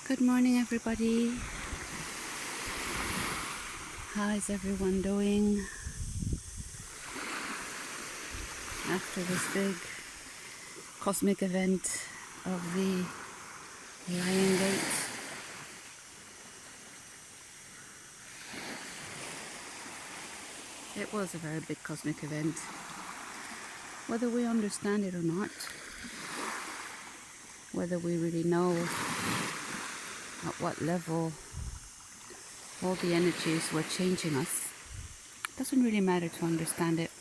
Good morning, everybody. How is everyone doing after this big cosmic event of the Lion Gate? It was a very big cosmic event. Whether we understand it or not, whether we really know at what level all the energies were changing us, it doesn't really matter to understand it.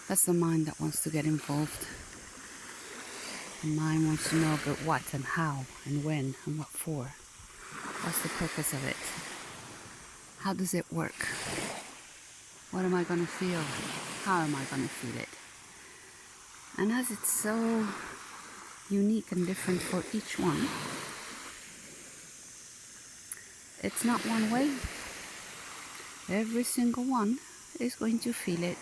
That's the mind that wants to get involved. The mind wants to know about what and how and when and what for. What's the purpose of it? How does it work? What am I going to feel? How am I going to feel it? And as it's so unique and different for each one, it's not one way. Every single one is going to feel it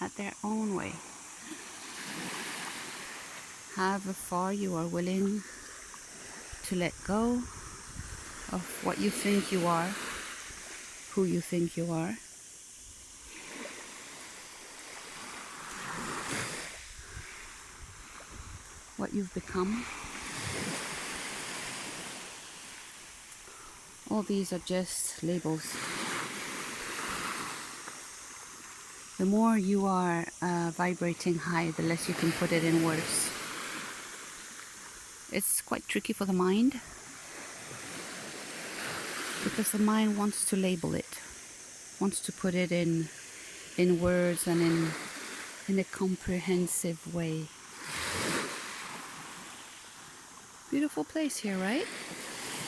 at their own way. However far you are willing to let go of what you think you are, who you think you are, what you've become. All these are just labels. The more you are vibrating high, the less you can put it in words. It's quite tricky for the mind, because the mind wants to label it, wants to put it in words and in a comprehensive way. Beautiful place here, right?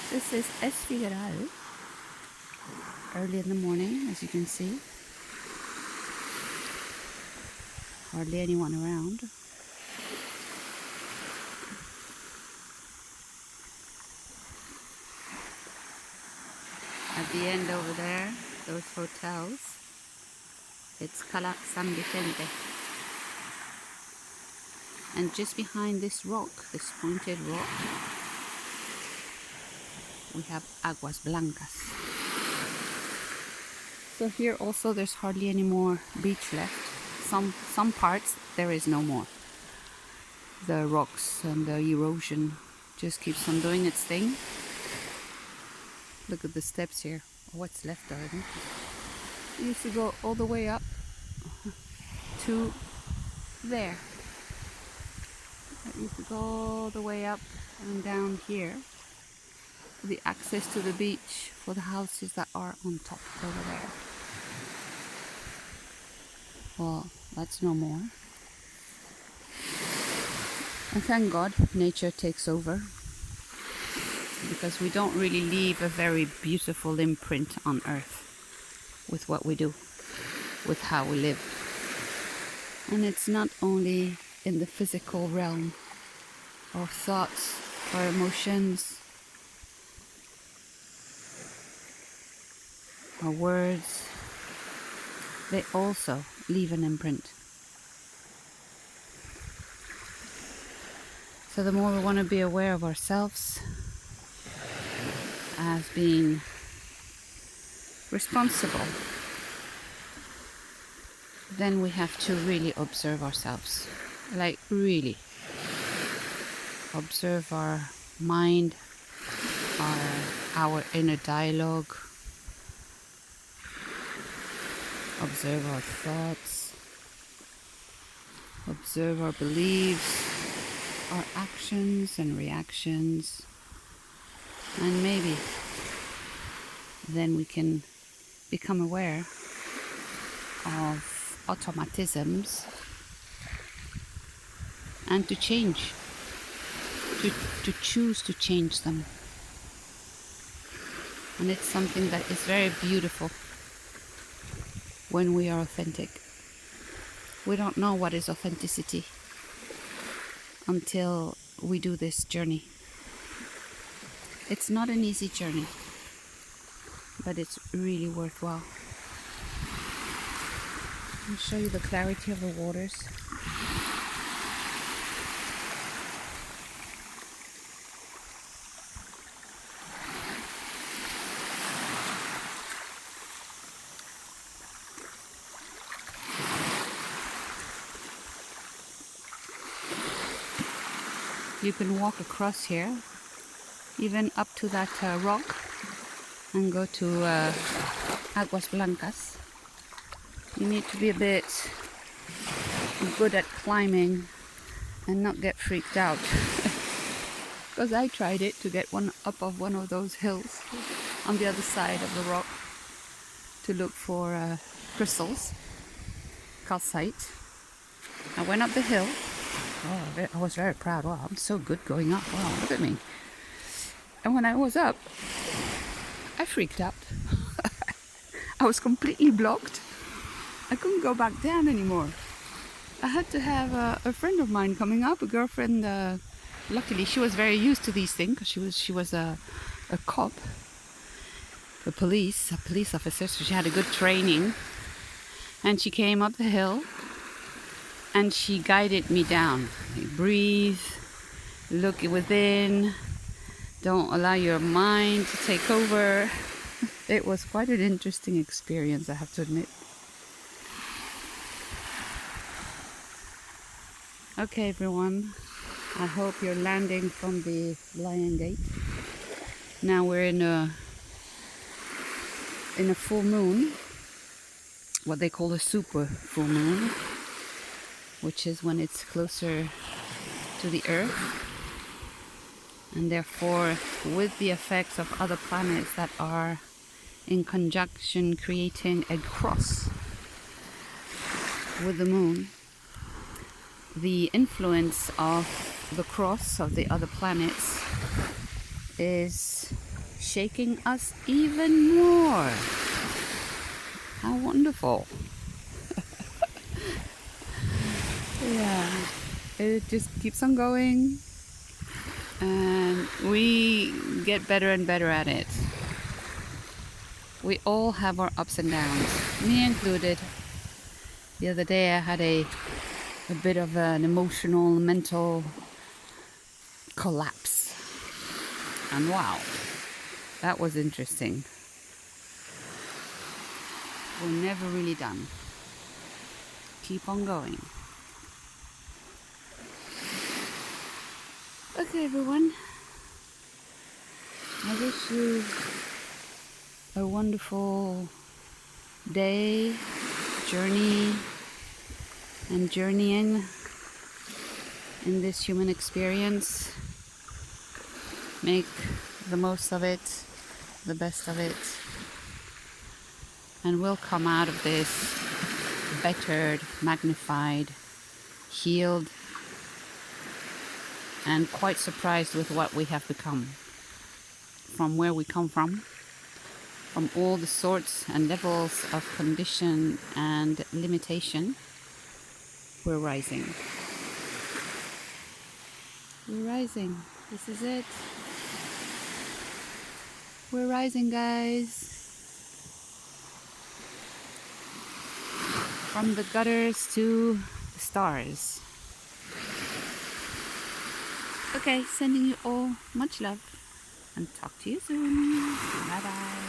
This is Figueral, early in the morning, as you can see. Hardly anyone around. At the end over there, those hotels, it's Cala San Vicente. And just behind this rock, this pointed rock, we have Aguas Blancas. So here also there's hardly any more beach left. Some parts there is no more. The rocks and the erosion just keeps on doing its thing. Look at the steps here. What's left of them? It used to go all the way up to there. It used to go all the way up and down here. The access to the beach for the houses that are on top over there. Well, that's no more. And thank God nature takes over, because we don't really leave a very beautiful imprint on earth with what we do, with how we live. And it's not only in the physical realm of thoughts or emotions or words, they also leave an imprint. So the more we want to be aware of ourselves as being responsible, then we have to really observe ourselves. Like really observe our mind, our inner dialogue, observe our thoughts, observe our beliefs, our actions and reactions, and maybe then we can become aware of automatisms and to change, to choose to change them. And it's something that is very beautiful when we are authentic. We don't know what is authenticity until we do this journey. It's not an easy journey, but it's really worthwhile. I'll show you the clarity of the waters. You can walk across here, even up to that rock, and go to Aguas Blancas. You need to be a bit good at climbing and not get freaked out. Because I tried it to get up of one of those hills on the other side of the rock to look for crystals, calcite. I went up the hill. Oh, I was very proud. Wow, I'm so good going up. Wow, look at me. And when I was up, I freaked out. I was completely blocked. I couldn't go back down anymore. I had to have a friend of mine coming up, a girlfriend. Luckily, she was very used to these things because she was a cop, a police officer, so she had a good training. And she came up the hill and she guided me down. Like, breathe, look within, don't allow your mind to take over. It was quite an interesting experience, I have to admit. Okay, everyone, I hope you're landing from the Lion Gate. Now we're in a full moon, what they call a super full moon, which is when it's closer to the Earth, and therefore with the effects of other planets that are in conjunction creating a cross with the moon. The influence of the cross of the other planets is shaking us even more. How wonderful. Yeah, it just keeps on going and we get better and better at it. We all have our ups and downs, me included. The other day I had a bit of an emotional, mental collapse. And wow, that was interesting. We're never really done. Keep on going. Okay, everyone. I wish you a wonderful day, journey, and journeying in this human experience. Make the most of it, the best of it, and we'll come out of this bettered, magnified, healed, and quite surprised with what we have become, from where we come from all the sorts and levels of condition and limitation. We're rising. We're rising. This is it. We're rising, guys. From the gutters to the stars. Okay, sending you all much love and talk to you soon. Bye bye.